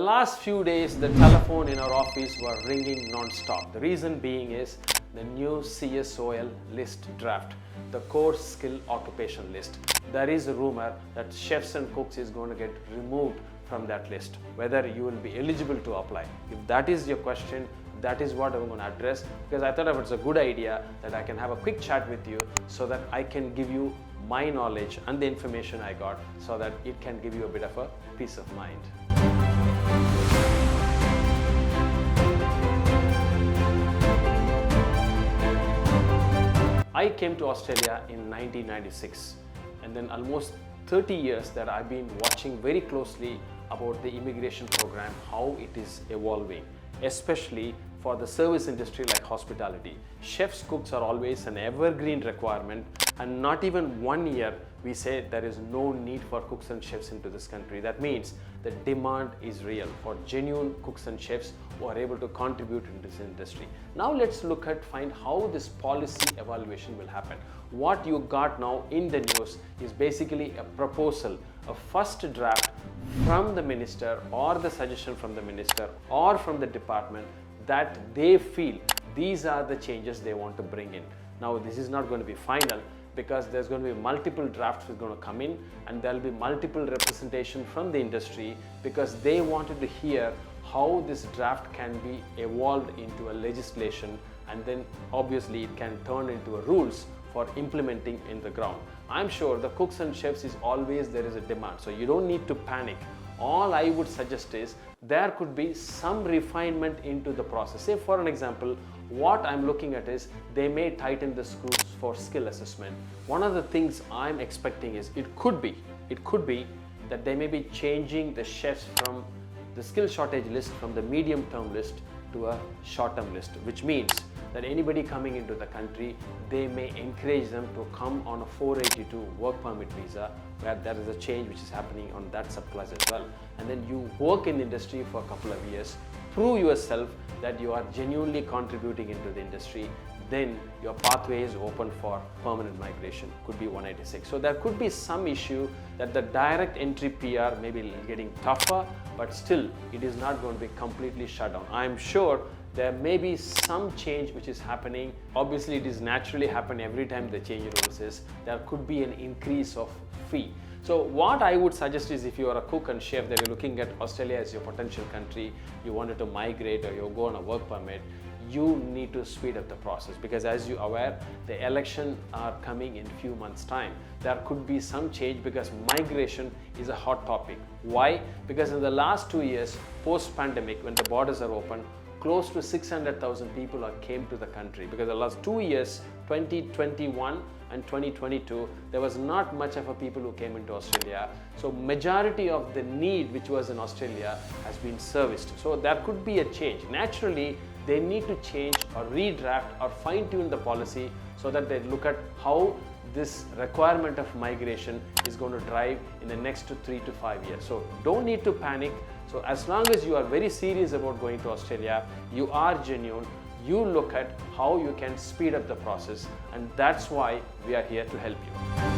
last few days, the telephone in our office were ringing non-stop. The reason being is the new CSOL list draft, the core skill occupation list. There is a rumor that chefs and cooks is going to get removed from that list, whether you will be eligible to apply. If that is your question, that is what I'm going to address, because I thought if it's a good idea that I can have a quick chat with you so that I can give you my knowledge and the information I got so that it can give you a bit of a peace of mind. I came to Australia in 1996, and then almost 30 years that I've been watching very closely about the immigration program, how it is evolving, especially for the service industry like hospitality. Chefs, cooks are always an evergreen requirement, and not even 1 year we say there is no need for cooks and chefs into this country. That means the demand is real for genuine cooks and chefs who are able to contribute in this industry. Now let's look at find how this policy evaluation will happen. What you got now in the news is basically a proposal, a first draft from the minister or the suggestion from the minister or from the department that they feel these are the changes they want to bring in. Now this is not going to be final, because there's going to be multiple drafts that are going to come in, and there'll be multiple representation from the industry, because they wanted to hear how this draft can be evolved into a legislation, and then obviously it can turn into a rules for implementing in the ground. I'm sure the cooks and chefs is always there is a demand, so you don't need to panic. All I would suggest is there could be some refinement into the process. Say for an example, what I'm looking at is they may tighten the screws for skill assessment. One of the things I'm expecting is it could be that they may be changing the chefs from the skill shortage list from the medium term list to a short term list, which means that anybody coming into the country, they may encourage them to come on a 482 work permit visa, where there is a change which is happening on that subclass as well. And then you work in the industry for a couple of years, prove yourself that you are genuinely contributing into the industry, then your pathway is open for permanent migration, could be 186. So there could be some issue that the direct entry PR may be getting tougher, but still it is not going to be completely shut down. I'm sure there may be some change which is happening. Obviously it is naturally happen every time they change rules, is there could be an increase of fee. So what I would suggest is, if you are a cook and chef that you're looking at Australia as your potential country, you wanted to migrate or you go on a work permit, you need to speed up the process, because as you are aware, the election are coming in few months time. There could be some change, because migration is a hot topic. Why? Because in the last 2 years post pandemic, when the borders are open, close to 600,000 people came to the country, because the last 2 years, 2021 and 2022, there was not much of a people who came into Australia. So majority of the need which was in Australia has been serviced. So there could be a change. Naturally, they need to change or redraft or fine tune the policy so that they look at how this requirement of migration is going to drive in the next 3 to 5 years. So don't need to panic. So as long as you are very serious about going to Australia, you are genuine, you look at how you can speed up the process, and that's why we are here to help you.